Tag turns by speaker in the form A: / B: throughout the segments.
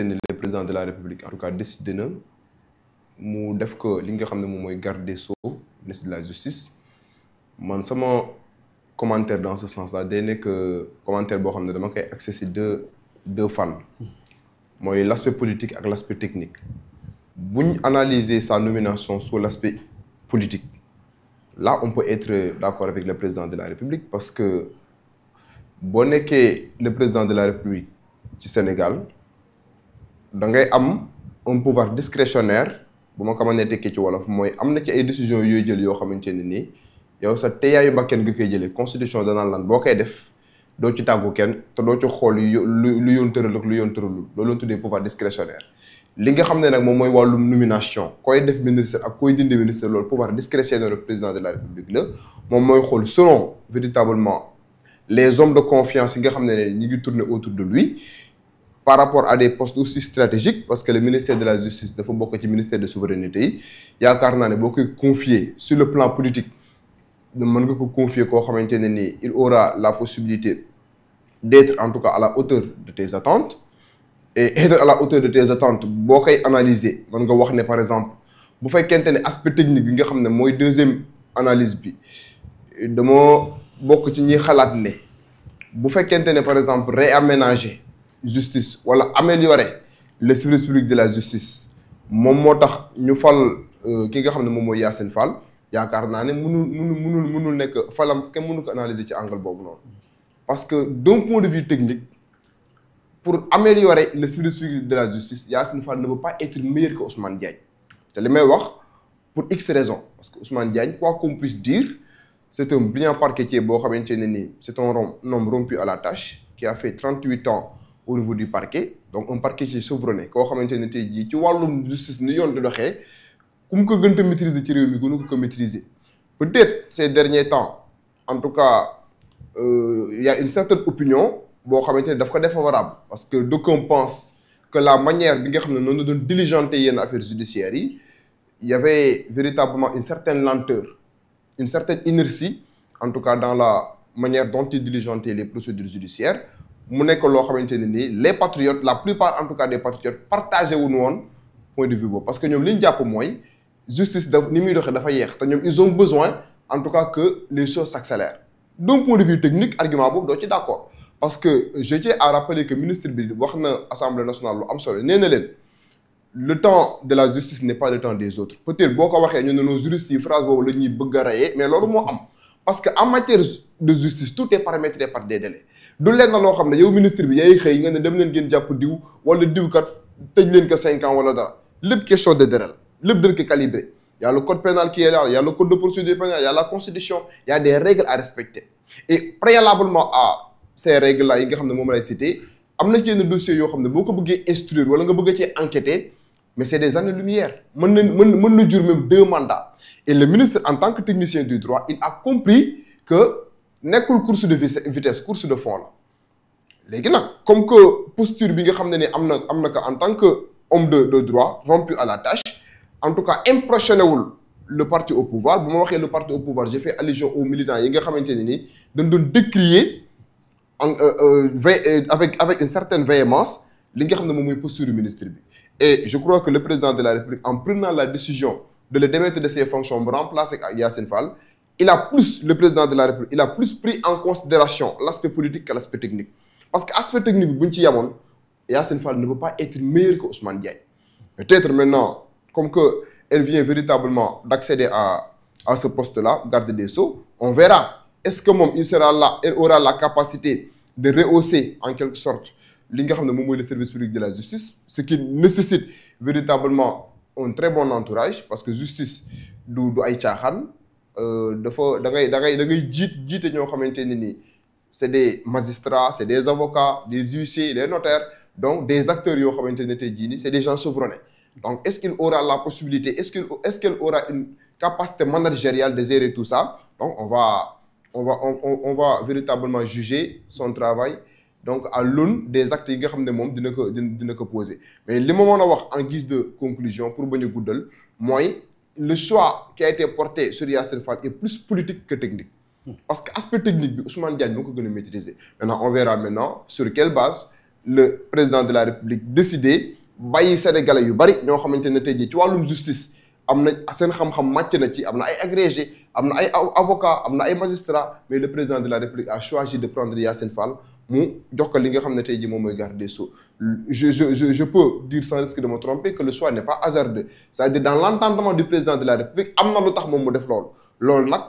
A: le président de la République en tout cas décidé na mu def ko li nga xam ne moom mooy garde des Sceaux, ministre de la justice man sama commentaire dans ce sens là day nekk commentaire boo xam ne dama koy axé si deux fànn mooy l' aspect politique ak l' aspect technique buñ analyser sa nomination sur l' aspect politique là on peut être d' accord avec le président de la République parce que boo nekkee le président de la République ci Sénégal da ngay am un pouvoir discrétionnaire bu ma ko mënee tekkee ci wolof mooy am na ci ay décisions yooyu jël yoo xamante ne nii yow sa teeyaayu bakken nga koy jëlee constitution danaan lan boo koy def doo ci tàggu kenn te doo ci xool lu yoon tëral ak lu yoon tëralul loolu la tuddee pouvoir discrétionnaire li nga xam ne nag moom mooy wàllum nomination koy def ministre ak koy dindi ministre loolu pouvoir discrétionnaire du président de la République la moom mooy xool selon véritablement les hommes de confiance yi nga xam ne ñi ngi tourner autour de lui par rapport à des postes aussi stratégiques parce que le ministère de la justice dafa bokk ci ministère de souveraineté yi yaakaar naa ne boo koy confier sur le plan politique mën nga ko confier koo xamante ne ni il aura la possibilité d'être en tout cas à la hauteur de tes attentes et être à la hauteur de tes attentes boo koy analyser mën nga wax ne par exemple bu fekkente ne aspect technique bi nga xam ne mooy deuxième analyse bi dama bokk ci ñi xalaat ne bu fekkente ne par exemple réaménager justice wala améliorer le service public de la justice moom moo tax ñu fal ki nga xam ne moom mooy Yacine Fall yaakaar naa ne mënul nekk falam kenn mënu ko analyser ci angle boobu noonu parce que d'un point de vue technique pour améliorer le service public de la justice Yacine Fall ne veut pas être meilleur que Ousmane Diagne te li may wax pour X raisons parce que Ousmane Diagne quoi qu'on puisse dire c'est un brillant parquetier boo xamante ne nii c'est un homme rompu à la tâche qui a fait 38 ans au niveau du parquet donc un parquetier chevronné koo xamante ne tey jii ci wàllum justice ni yoon di doxee ku mu ko gën a maîtriser ci réew mi gënu ko maîtriser peut-être ces derniers temps en tout cas il y a une certaine opinion boo xamante ne daf ko défavorable parce que d'aucuns pensent que la manière bi nga xam ne noonu la doon diligenter yenn affaires judiciaires yi il y avait véritablement une certaine lenteur une certaine inertie en tout cas dans la manière dont ils diligentaient les procédures judiciaires mu nekk loo xamante ne nii les patriotes la plupart en tout cas des patriotes partagé wuñu woon point de vue boobu parce que ñoom li ñu jàpp mooy justice ni muy doxee dafa yeex te ñoom ils ont besoin en tout cas que les choses s'accélèrent d'un point de vue technique argument boobu doo ci d'accord parce que je tiens à rappeler que ministre bi wax na assemblée nationale lu am solo nee na leen le temps de la justice n'est pas le temps des autres peut-être boo ko waxee ñu ne nos juristes yi phrase boobu la ñuy bëgg a rayé mais loolu moo am parce que en matière de justice tout est paramétré par des délais du leen na loo xam ne yow ministre bi yaay xëy nga ne dem leen ngeen jàpp diw wala diw kat tëj leen ko 5 ans wala dara lépp question de délai la lépp dañ ko calibré y a le code pénal qui est là y a le code de procédure pénale y a la constitution y a des règles à respecter et préalablement à ces règles là yi nga xam ne moom lay cité am na ci yenn dossiers yoo xam ne boo ko bëggee instruire wala nga bëgg cee enquêter mais c'est des années-lumière mën na jur même 2 mandats et le ministre en tant que technicien du droit il a compris que nekkul course de vitesse course de fond la léegi nag comme que posture bi nga xam ne ni am na ko en tant que homme de droit rompu à la tâche en tout cas impressionné wul le parti au pouvoir bu ma waxee le parti au pouvoir j'ai fait allusion aux militants yi nga xamante ne ni dañ doon décrier avec une certaine véhémence li nga xam ne moom mooy posture du ministre bi et je crois que le président de la République en prenant la décision de le démettre de ses fonctions me remplacer ak Yacine Fall le président de la République il a plus pris en considération l'aspect politique que l'aspect technique parce que aspect technique bi bu ñu ci yemoon Yacine Fall ne peut pas être meilleur que Ousmane Diagne peut-être maintenant comme que elle vient véritablement d'accéder à ce poste-là garde des Sceaux on verra est-ce que moom il sera là elle aura la capacité de rehausser en quelque sorte li nga xam ne moom mooy le service public de la justice ce qui nécessite véritablement un très bon entourage parce que justice du ay caaxaan dafa da ngay jiite ñoo xamante ne nii c'est des magistrats c'est des avocats des huissiers des notaires donc des acteurs yoo xamante ne tey jii nii c'est des gens chevronnés donc est-ce qu'il aura la possibilité est-ce qu'elle aura une capacité managériale de gérer tout ça donc on va véritablement juger son travail donc à l'aune des actes yi nga xam ne moom dina ko poser mais li ma mën a wax en guise de conclusion pour bañ a guddal mooy le choix qui a été porté sur Yacine Fall est plus politique que technique parce que aspect technique bi Ousmane Diagne moo ko gën a maîtriser maintenant on verra maintenant sur quelle base le président de la République décidé bàyyi sénégalais yu bari ñoo xamante ne tey jii ci wàllum justice am na seen xam-xam màcc na ci am na ay agrégé am na ay avocat am na ay magistrat mais le président de la République a choisi de prendre Yassine Fall mu jox ko li nga xam ne tey jii moom mooy garde des Sceaux je peux dire sans risque de me tromper que le choix n'est pas hasardeux c'est-à-dire dans l'entendement du président de la République am na lu tax moom mu def loolu nag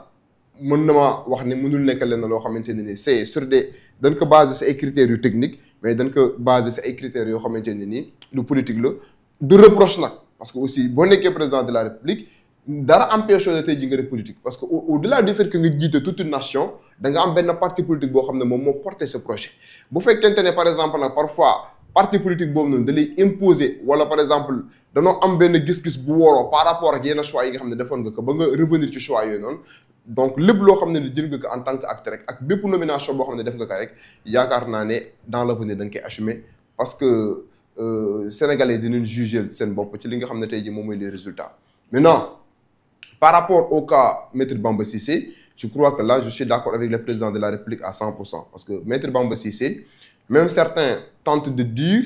A: mën na ma wax ne mënul nekk leen loo xamante ne nii c'est sur des dañ ko basé si ay critères yu techniques mais dañ ko basé si ay critères yoo xamante ne nii lu politique la du reproche nag parce que aussi boo nekkee président de la République dara empêché de tey ji nga def politique parce que au-delà du fait que nga jiite toute une nation da nga am benn parti politique boo xam ne moom moo porté ce projet bu fekkente ne par exemple nag parfois parti politique boobu noonu da lay imposer wala par exemple danoo am benn gis-gis bu wooroo par rapport ak yenn choix yi nga xam ne defoon nga ko ba nga revenir ci choix yooyu noonu donc lépp loo xam ne ni jël nga ko en tant que acte rek ak bépp nomination boo xam ne def nga ko rek yaakaar naa ne dans l'avenir da nga koy assumer parce que sénégalais dinañ juger seen bopp ci li nga xam ne tey jii moom mooy les résultats maintenant par rapport au cas Maître Bamba Cissé je crois que là je suis d'accord avec le président de la République à 100% parce que Maître Bamba Cissé même certains tentent de dire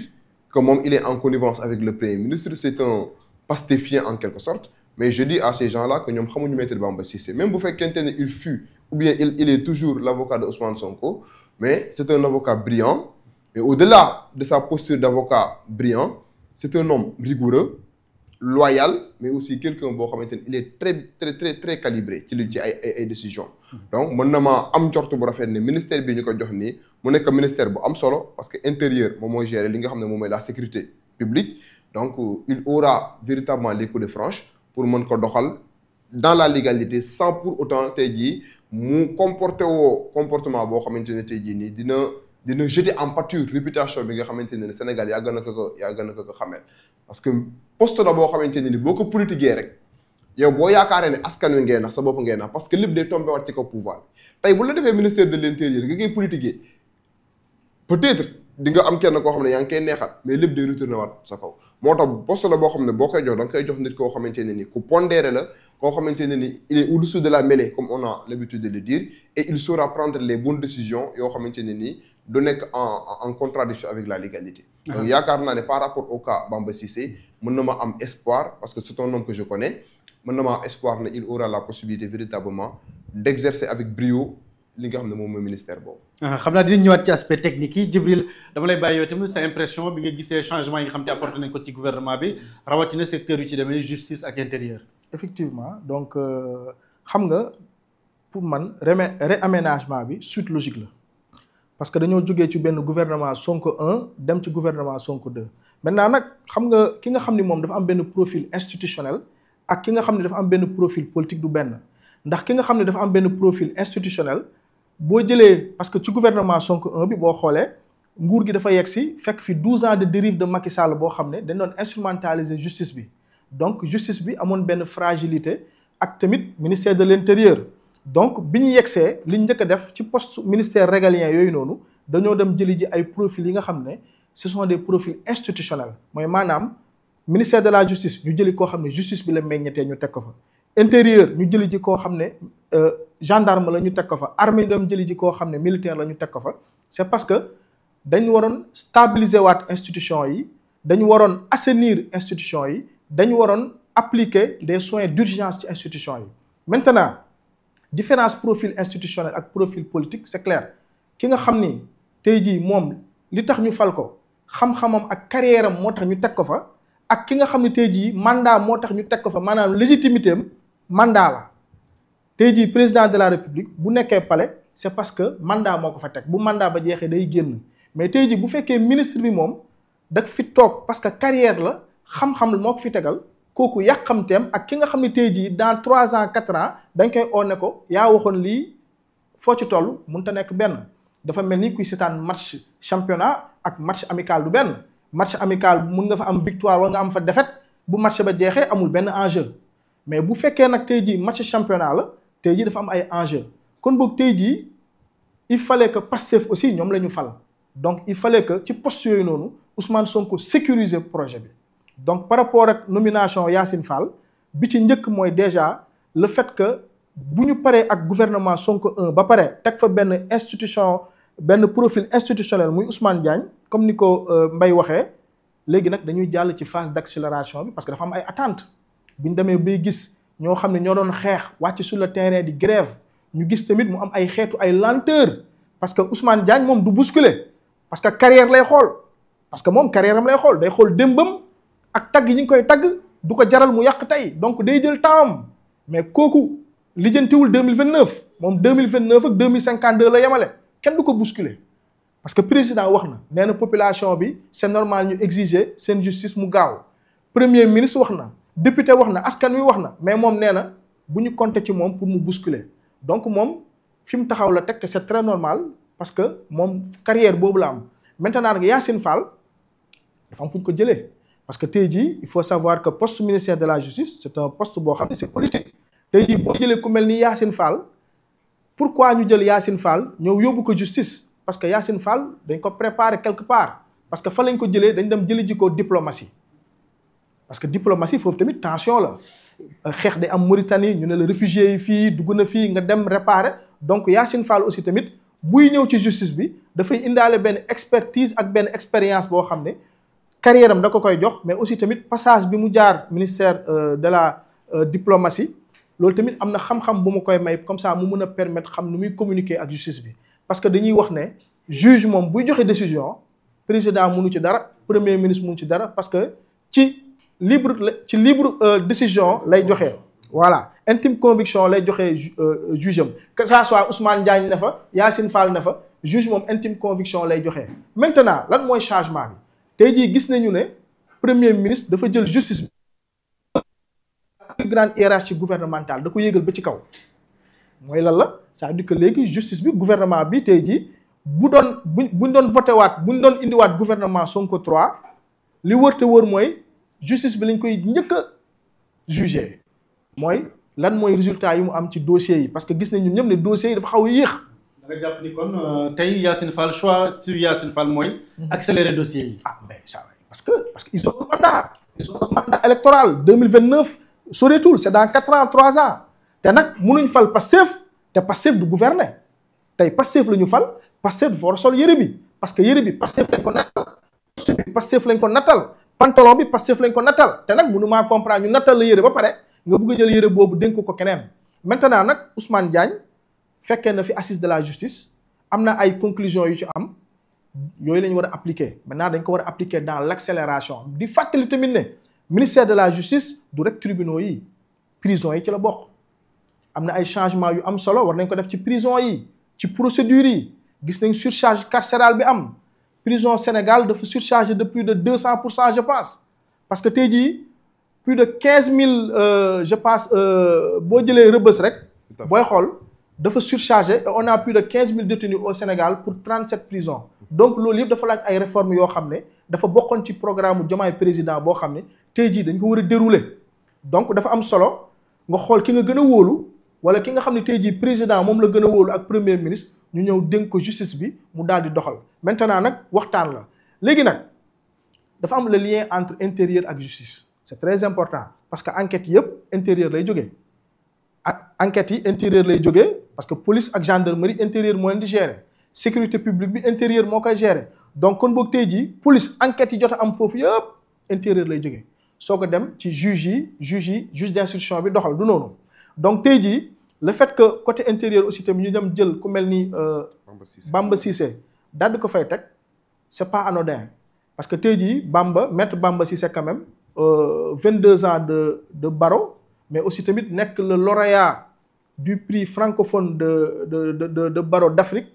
A: que moom il est en connivence avec le Premier ministre c'est un pastéfien en quelque sorte mais je dis à ces gens-là que ñoom xamuñu Maître Bamba Cissé même bu fekkente ne il fut ou bien il est toujours l'avocat de Ousmane Sonko mais c'est un avocat brillant mais au-delà de sa posture d'avocat brillant c'est un homme rigoureux loyal mais aussi quelqu'un boo xamante ne il est très calibré ci li ci ay décisions donc mën na maa am njort bu rafet ne ministère bi ñu ko jox nii mu nekk ministère bu am solo parce que intérieur moom mooy gérer li nga xam ne moom mooy la sécurité publique donc il aura véritablement les coups de franche pour mën ko doxal dans la légalité sans pour autant tey jii mu comportement boo xamante ne tey jii nii dina jeter en pâture réputation bi nga xamante ne Sénégal yàgg na ko xamel parce que poste la boo xamante ne ni boo ko politiquee rek yow boo yaakaaree ne askan wi ngeen nax sa bopp ngeen nax parce que lépp day tombé waat ci kaw pouvoir tey bu la defee ministère de l'intérieur nga koy politiquer peut-être di nga am kenn koo xam ne yaa ngi koy neexal mais lépp day retourné waat sa kaw moo tax poste la boo xam ne boo koy jox da nga koy jox nit koo xamante ne ni ku pondéré la koo xamante ne ni il est au-dessous de la mêlée comme on a l'habitude de le dire et il saura prendre les bonnes décisions yoo xamante ne ni du nekk en contradiction avec la légalité donc yaakaar naa ne par rapport au cas Bamba Cissé mën na ma am espoir parce que c'est un homme que je connais mën na ma am espoir ne il aura la possibilité véritablement d'exercer avec brio li nga xam ne moom mooy ministère boobu.
B: xam naa dinañ ñëwaat ci aspect technique yi Djibril dama lay bàyyi yow tamit sa impression bi nga gisee changement yi nga xam te apporté nañ ko ci gouvernement bi rawatina secteur yu ci demee justice ak intérieur.
C: effectivement donc xam nga pour man réaménagement bi suite logique la parce que dañoo jógee ci benn gouvernement Sonko 1 dem ci gouvernement Sonko 2 maintenant nag xam nga ki nga xam ni moom dafa am benn profil institutionnel ak ki nga xam ne dafa am benn profil politique du benn ndax ki nga xam ne dafa am benn profil institutionnel. boo jëlee parce que ci gouvernement Sonko 1 bi boo xoolee nguur gi dafa yegg si fekk fi 12 ans de dérive de Macky Sall boo xam ne dañ doon instrumentaliser justice bi donc justice bi amoon benn fragilité ak tamit ministère de l'intérieur donc bi ñu yeggsee li ñu njëkk a def ci poste ministère régalien yooyu noonu dañoo dem jëli ji ay profils yi nga xam ne ce sont des profils institutionnels mooy maanaam ministère de la justice ñu jëli koo xam ne justice bi la meññetee ñu teg ko fa intérieur ñu jëli ji koo xam ne gendarme la ñu teg ko fa armée dem jëli ji koo xam ne militaire la ñu teg ko fa c'est parce que dañu waroon stabiliser waat institution yi dañu waroon assainir institution yi dañu waroon appliquer des soins d'urgence ci institution yi maintenant différence profil institutionnel ak profil politique c'est clair ki nga xam ni tey jii moom li tax ñu fal ko xam-xamam ak carrière am moo tax ñu teg ko fa ak ki nga xam ne tey jii mandat moo tax ñu teg ko fa maanaam légitimité am mandat la tey jii président de la république bu nekkee palais c'est parce que mandat moo ko fa teg bu mandat ba jeexee day génn mais tey jii bu fekkee ministre bi moom da fi toog parce que carrière la xam-xam moo ko fi tegal kooku yàqamteem ak ki nga xam ne tey jii dans 3 ans 4 ans dañ koy one ko yaa waxoon lii foo ci toll mënut a nekk benn dafa mel ni kuy seetaan match championnat ak match amical du benn match amical mun nga fa am victoire wala nga am fa défaite bu match ba jeexee amul benn enjeu mais bu fekkee nag tey jii match championnat la tey jii dafa am ay enjeu kon boog tey jii il fallait que Pastef aussi ñoom la ñu fal donc il fallait que ci poste yooyu noonu Ousmane Sonko sécuriser projet bi donc par rapport ak nomination Yassine Fall bi ci njëkk mooy déjà le fait que bu ñu paree ak gouvernement Sonko 1 ba pare teg fa benn institution benn profil institutionnel muy Ousmane Diagne comme ni ko Mbaye waxee léegi nag dañuy jàll ci phase d'accélération bi parce que dafa am ay attentes bu ñu demee bay gis ñoo xam ne ñoo doon xeex wàcc sur le terrain di grève ñu gis tamit mu am ay xeetu ay lenteur parce que Ousmane Diagne moom du bousculer parce que carrière lay xool parce que moom carrière am lay xool day xool démbam ak tagg yi ñu ngi koy tagg du ko jaral mu yàq tey donc day jël temps am mais kooku lijjantiwul 2029 moom 2029 ak 2052 la yemale kenn du ko bousculer parce que président wax na nee na population bi c'est normal ñu exiger seen justice mu gaaw premier ministre wax na député wax na askan wi wax na mais moom nee na bu ñu compter ci moom pour mu bousculer donc moom fi mu taxaw la teg te c'est très normal parce que moom carrière boobu la am maintenant nag Yacine Fall dafa am fu ñu ko jëlee parce que tey jii il faut savoir que poste ministère de la justice c'est un poste boo xam ne c'est politique tey jii boo jëlee ku mel ni Yacine Fall pourquoi ñu jël Yacine Fall ñëw yóbbu ko justice parce que Yacine Fall dañ ko préparer quelque part parce que fa lañ ko jëlee dañ dem jëli ji ko diplomatie parce que diplomatie foofu tamit tension la xeex day am Mauritanie ñu ne la réfugié yi fii dugg na fii nga dem réparer donc Yacine Fall aussi tamit buy ñëw ci justice bi dafay indaale benn expertise ak benn expérience boo xam ne carrière am da ko koy jox mais aussi tamit passage bi mu jaar ministère de la diplomatie loolu tamit am na xam-xam bu ma koy may comme ça mu mën a permettre xam nu muy communiquer ak justice bi parce que dañuy wax ne juge moom buy joxe décision président mënu ci dara premier ministre mënu ci dara parce que ci libre décision lay joxe. voilà intime conviction lay joxe juge am que ça soit Ousmane Diagne ne fa Yacine Fall ne fa juge moom intime conviction lay joxe. maintenant lan mooy changement bi tey jii gis nañu ne premier ministre dafa jël justice bi plus grande hiérarchie gouvernementale da ko yéegal ba ci kaw mooy lan la c'est-à-dire que léegi justice bi gouvernement bi tey jii buñ doon voté waat buñ doon indiwaat gouvernement Sonko 3 li wër te wër mooy justice bi lañ koy njëkk a jugé mooy lan mooy résultat yi mu am ci dossiers yi parce que gis nañ ñun ñëpp ne dossiers yi dafa xaw a yéex.
B: da nga jàpp ni kon tey Yacine Fall choix sur Yacine Fall mooy accélérer dossiers yi.
C: ah mais ça parce que ils ont un mandat électoral 2029 soreetul c'est dans 4 ans 3 ans te nag mënuñ fal Pastef te Pastef du gouverner tey Pastef la ñu fal Pastef dafa war a sol yëre bi parce que yëre bi Pastef lañ ko nattal Pastef lañ ko nattal pantalon bi Pastef lañ ko nattal te nag mënu maa comprendre ñu nattal la yëre ba pare nga bëgg a jël yëre boobu dénk ko keneen maintenant nag Ousmane Diagne fekkee na fi assise de la justice am na ay conclusions yu ci am yooyu la ñu war a appliquer maintenant dañ ko war a appliquer dans l'accélération di fàttali tamit ne ministère de la justice du rek tribunaux yi prison yi ci la bokk am na ay changements yu am solo war nañ ko def ci prison yi ci procédures yi gis nañ surcharge carcérale bi am prison Sénégal dafa surchargé de plus de 200% je pense parce que tey jii plus de 15000 je pense boo jëlee Rebeuss rek booy xool dafa surchargé et on a plus de 15000 détenus au Sénégal pour 37 prisons donc loolu yëpp dafa laaj ay réformes yoo xam ne dafa bokkoon ci programme Diomaye président boo xam ne tey jii dañ ko war a dérouler donc dafa am solo nga xool ki nga gën a wóolu wala ki nga xam ne tey jii président moom la gën a wóolu ak premier ministre ñu ñëw dénk ko justice bi mu daal di doxal maintenant nag waxtaan la léegi nag dafa am le lien entre intérieur ak justice c'est très important parce que enquêtes yëpp intérieur lay jógee ak enquêtes yi intérieur lay jógee parce que police ak gendarmerie intérieur moo leen di gérer sécurité publique bi intérieur moo koy gérer donc kon boog tey jii police enquêtes yi jot a am foofu yëpp intérieur lay jógee soo ko dem ci juge d'instruction bi doxal du noonu donc tey jii le fait que côté intérieur aussi tamit ñu dem jël ku mel ni Bamba Cissé daal di ko fay teg c'est pas anodin parce que tey jii maître Bamba Cissé quand même 22 ans de barreau mais aussi tamit nekk le lauréat du prix francophone de barreau d'Afrique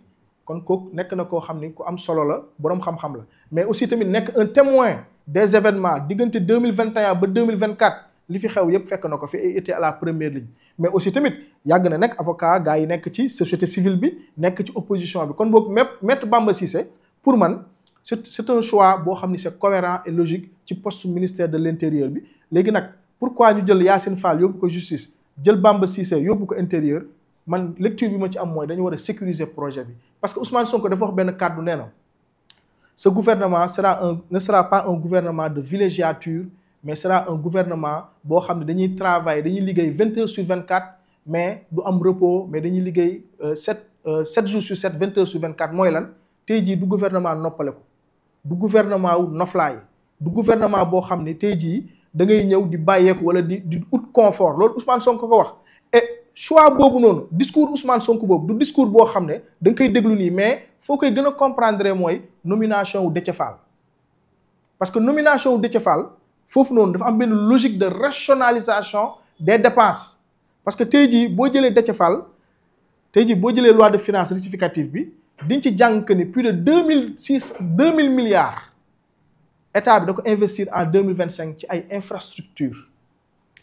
C: kon kooku nekk na koo xam ni ku am solo la boroom xam-xam la mais aussi tamit nekk un témoin des événements diggante 2021 ba 2024 li fi xew yëpp fekk na ko fi et était à la première ligne mais aussi tamit yàgg na nekk avocat gars yi nekk ci société civile bi nekk ci opposition bi kon boog maître Bamba Cissé pour man c'est un choix boo xam ni c'est cohérent et logique ci poste ministère de l'intérieur bi léegi nag pourquoi ñu jël Yacine Fall yóbbu ko justice jël Bamba Cissé yóbbu ko intérieur man lecture bi ma ci am mooy dañu war a sécuriser projet bi parce que Ousmane Sonko dafa wax benn kàddu nee na ce gouvernement ne sera pas un gouvernement de villégiature mais sera un gouvernement boo xam ne dañuy travailler dañuy liggéey 20 heures sur 24 mais du am repos mais dañuy liggéey 7 7 jours sur 7 20 heures sur 24 mooy lan tey jii du gouvernement noppale ko du gouvernement wu noflaay du gouvernement boo xam ne tey jii da ngay ñëw di bàyyeeku wala di ut confort loolu Ousmane Sonko ko wax et choix boobu noonu discours Ousmane Sonko boobu du discours boo xam ne da nga koy déglu nii mais foo koy gën a comprendre mooy nomination wu Déthié Fall parce que nomination wu Déthié Fall foofu noonu dafa am benn logique de rationalisation des dépenses parce que tey jii boo jëlee Déthié Fall tey jii boo jëlee loi de finances rectificative bi diñ ci jàng que ni plus de 2000 milliards état bi da ko investir en 2025 ci ay infrastructures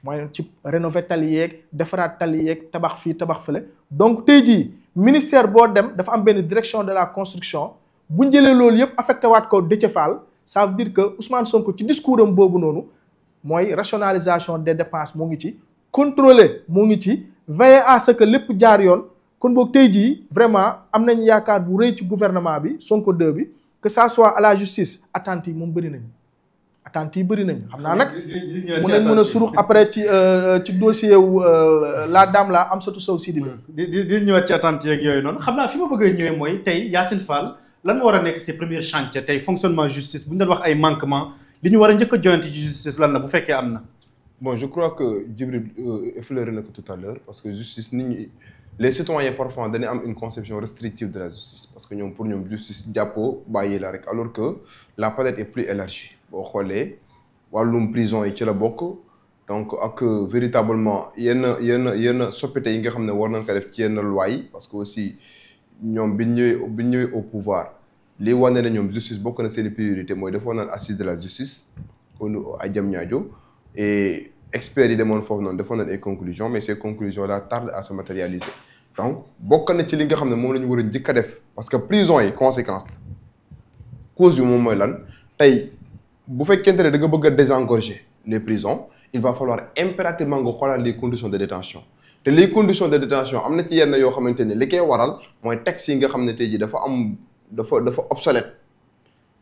C: mooy ci rénover tali yeeg defaraat tali yeeg tabax fii tabax fële donc tey jii ministère boo dem dafa am benn direction de la construction bu ñu jëlee loolu yëpp affecté waat ko Déthié Fall ça veut dire que Ousmane Sonko ci discours am boobu noonu mooy rationalisation des dépenses moo ngi ci contrôler moo ngi ci veiller à ce que lépp jaar yoon kon boog tey jii vraiment am nañ yaakaar bu rëy ci gouvernement bi Sonko 2 bi que ça soit à la justice attentes yi moom bëri nañu attentes yi bëri nañu xam naa nag mën a surux après ci dossier wu la dame la Amsatou Sow Sidibé
B: di ñëwaat ci attentes yeeg yooyu noonu xam naa fi ma bëgg a ñëwee mooy tey Yacine Fall lan moo war a nekk ses premiers chantiers tey fonctionnement justice bu ñu doon wax ay manquements li ñu war a njëkk a joyante ci justice lan la bu fekkee am na.
A: Bon, je crois que Djibril effleuré na ko tout à l'heure parce que justice nit ñi les citoyens parfois dañuy am une conception restrictive de la justice parce que ñoom pour ñoom justice jàppoo bàyyi la rek alors que la palette est plus élargie boo xoolee wàllum prison yi ci la bokk donc ak véritablement yenn soppite yi nga xam ne war nañ ko def ci yenn loi yi parce que aussi ñoom biñ ñëwee au pouvoir lii wane ne ñoom justice bokk na seen priorité mooy defoon naan assise de la justice à Diamniadio et experts yi demoon foofu noonu defoon nañ ay conclusions mais ces conclusions là tardent à se matérialiser donc bokk na ci li nga xam ne moom la ñu war a njëkk a def parce que prison yi conséquence la cause yi moom mooy lan tey bu fekkente ne da nga bëgg a désengorger les prisons il va falloir impérativement nga xoolaat les conditions de détention te les conditions de détention am na ci yenn yoo xamante ne li koy waral mooy textes yi nga xam ne tey jii dafa obsolète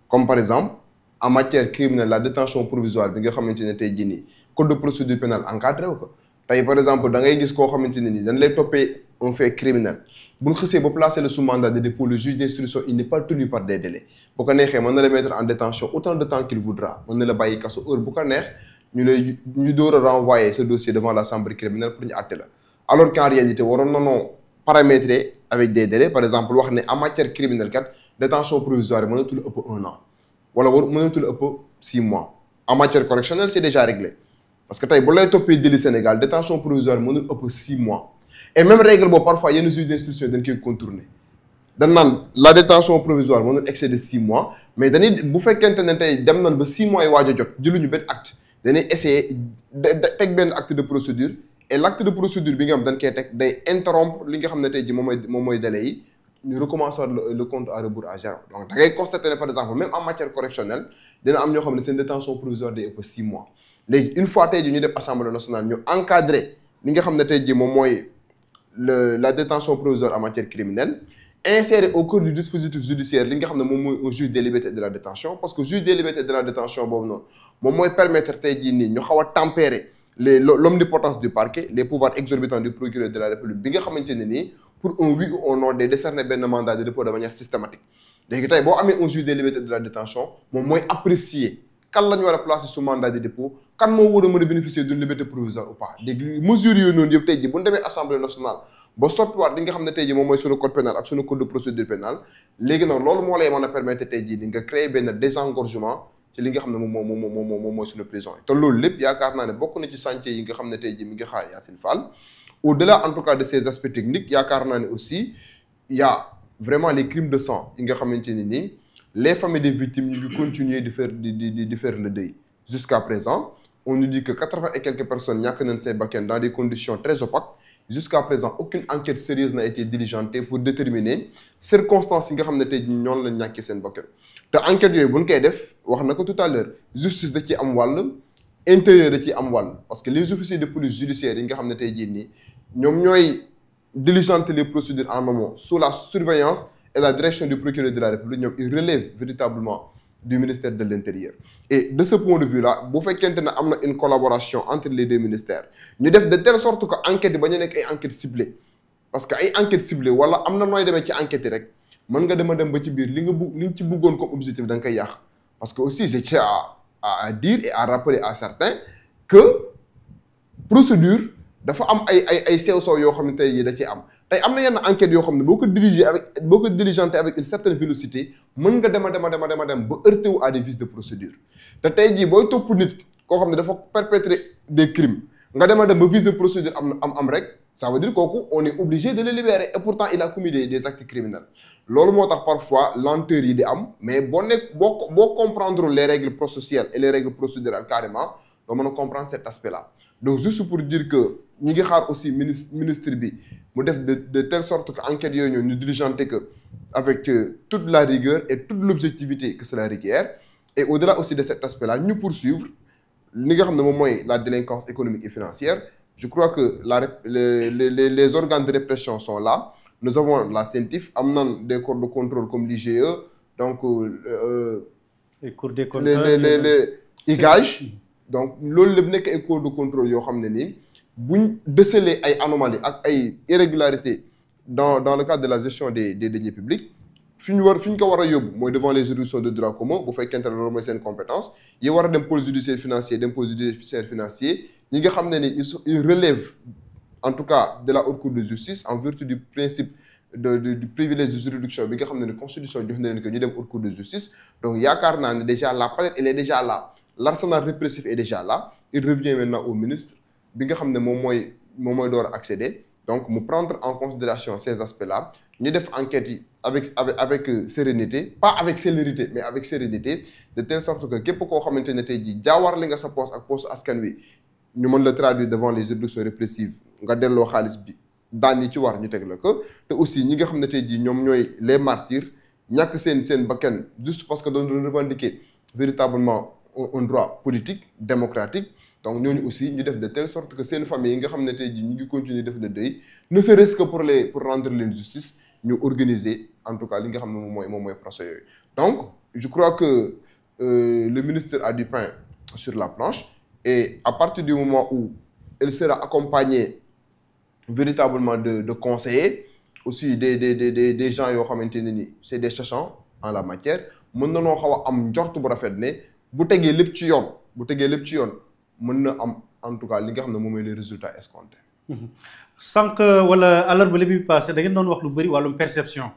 A: comme par exemple en matière criminelle la détention provisoire bi nga xamante ne tey jii nii code de procédure pénale encadré wu ko tey par exemple da ngay gis koo xamante ne nii dañ lay toppee un fait criminel bu ñu xësee ba placer le sous mandat de dépôt le juge d'instruction il n'est pas tenu par des délais bu ko neexee mën na la mettre en détention autant de temps qu'il voudra mën na la bàyyi kaso heure bu ko neex ñu door a renvoyer ce dossier devant la chambre criminelle pour ñu àtte la alors qu'en réalité waroon nañoo paramétrer avec des délais par exemple wax ne en matière criminelle kat détention provisoire yi mënatul ëpp 1 an wala mënatul ëpp 6 mois en matière correctionnelle c'est déjà réglé parce que tey bu lay toppee délit Sénégal détention provisoire mënul ëpp 6 mois et même règle boobu parfois yenn juge d'instruction dañ koy contourner dañ naan la détention provisoire mënul excéder 6 mois mais dañuy bu fekkente ne tey dem nañ ba 6 mois yi waaj a jot jëluñu benn acte dañuy essayer teg benn acte de procédure et l'acte de procédure bi nga xam dañ koy teg day interrompre li nga xam ne tey ji moom mooy délai yi ñu recommencer le compte à rebours à zéro donc da ngay constater ne par exemple même en matière correctionnelle dina am ñoo xam ne seen détention provisoire day ëpp 6 mois léegi une fois tey ji ñu def assemblée nationale ñu encadrer li nga xam ne tey ji moom mooy la détention provisoire en matière criminelle insérer au cœur du dispositif judiciaire li nga xam ne moom mooy un juge des libertés et de la détention parce que juge des libertés et de la détention boobu noonu moom mooy permettre tey jii nii ñu xaw a tempérer l'omnipotence du parquet les pouvoirs exorbitants du procureur de la République bi nga xamante ne nii pour un oui ou un non day décerner benn mandat de dépôt de manière systématique léegi tey boo amee un juge des libertés et de la détention moom mooy apprécier kan la ñu war a placer sous mandat de dépôt kan moo war a mën a bénéficier d'une liberté provisoire ou pas léegi mesures yooyu noonu yëpp tey jii bu ñu demee assemblée nationale ba soppiwaat li nga xam ne tey jii moom mooy sunu code pénal ak sunu code de procédure pénale léegi nag loolu moo lay mën a permettre tey jii di nga créer benn désengorgement ci li nga xam ne moom mooy sunu prison yi te loolu lépp yaakaar naa ne bokk na ci chantier yi nga xam ne tey jii mi ngi xaar Yacine Fall au-delà en tout cas de ces aspects techniques yaakaar naa ne aussi il y a vraiment les crimes de sang yi nga xamante ne nii les familles des victimes ñu ngi continuer di faire le deuil jusqu'à présent on nous dit que 80 et quelques personnes ñàkk nañ seen bakkan dans des conditions très opaques jusqu'à présent aucune enquête sérieuse n'a été diligentée pour déterminer circonstances yi nga xam ne tey ñoon lañ ñàkkee seen bakkan te enquête yooyu bu ñu koy def wax na ko tout à l'heure justice da ci am wàll intérieur da ci am wàll parce que les officiers de police judiciaire yi nga xam ne tey jii nii ñoom ñooy diligenter les procédures en amont sous la surveillance et la direction du procureur de la République ñoom ils relèvent véritablement du ministère de l'Intérieur et de ce point de vue là bu fekkente ne am na une collaboration entre les deux ministères ñu def de telle sorte que enquête yi ba ñu nekk ay enquêtes ciblées parce que ay enquête ciblée wala am na nooy demee ci enquête yi rek mën nga dem ba ci biir li nga ci bëggoon comme objectif da nga koy yàq parce que aussi je tiens à dire et à rappeler à certains que procédure dafa am ay sew-sew yoo xam ne tey da ciy am tey am na yenn enquêtes yoo xam ne boo ko diligenté avec une certaine vélocité mën nga dem ba heurté wu à des vices de procédure te tey jii booy topp nit koo xam ne dafa perpétrer des crimes nga dem ba vice de procédure am rek ça veut dire kooku on est obligé de le libérer et pourtant il a commis des actes criminels loolu moo tax parfois lenteur yi di am mais boo comprendre les règles processuelles et les règles procédurales carrément doo mën a comprendre cet aspect là donc juste pour dire que ñi ngi xaar aussi ministre bi mu def de telle sorte que enquête yooyu ñu diligenté que avec toute la rigueur et toute l'objectivité que cela requiert et au-delà aussi de cet aspect là ñu poursuivre li nga xam ne moom mooy la délinquance économique et financière je crois que les organes de répression sont là nous avons la CENTIF am nan des corps de contrôle comme l'IGE donc
B: les cours des comptes
A: les IGAJ donc loolu lépp nekk ay corps de contrôle yoo xam ne nii buñ déceler ay anomalies ak ay irrégularités dans le cadre de la gestion des deniers publics fi ñu ko war a yóbbu mooy devant les juridictions de droit commun bu fekkente ne loolu mooy seen compétence yi war a dem pôle judiciaire financier dem pôle judiciaire financier ñi nga xam ne ni ils relèvent en tout cas de la haute cour de justice en vertu du principe du privilège de juridiction bi nga xam ne ni constitution jox na leen que ñu dem haute cour de justice donc yaakaar naa ne déjà la palette elle est déjà là l'arsenal répressif est déjà là il revient maintenant au ministre bi nga xam ne moom mooy door a accéder donc mu prendre en considération ces aspects-là ñu def enquête yi avec sérénité pas avec célérité mais avec sérénité de telle sorte que képp koo xamante ne tey jii jaawar li nga sa poste ak poste askan wi ñu mën la traduire devant les juridictions répressives nga delloo xaalis bi daan yi ci war ñu teg la ko te aussi ñi nga xam ne tey jii ñoom ñooy les martyrs ñàkk seen bakkan juste parce que doon revendiquer véritablement un droit politique démocratique donc ñooñu aussi ñu def de telle sorte que seen famille yi nga xam ne tey jii ñu ngi continuer def le deuil ne serait-ce que pour rendre leen justice ñu organiser en tout cas li nga xam ne moom mooy procès yooyu donc je crois que le ministre a du pain sur la planche et à partir du moment où elle sera accompagnée véritablement de conseillers aussi des gens yoo xamante ne ni c'est des sachants en la matière mën na noo xaw a am njort bu rafet ne bu tegee lépp ci yoon mën na am en tout cas li nga xam ne moom mooy les résultats escomptés.
B: sànq wala àllarba bi passé da ngeen doon wax lu bëri wàllum perception.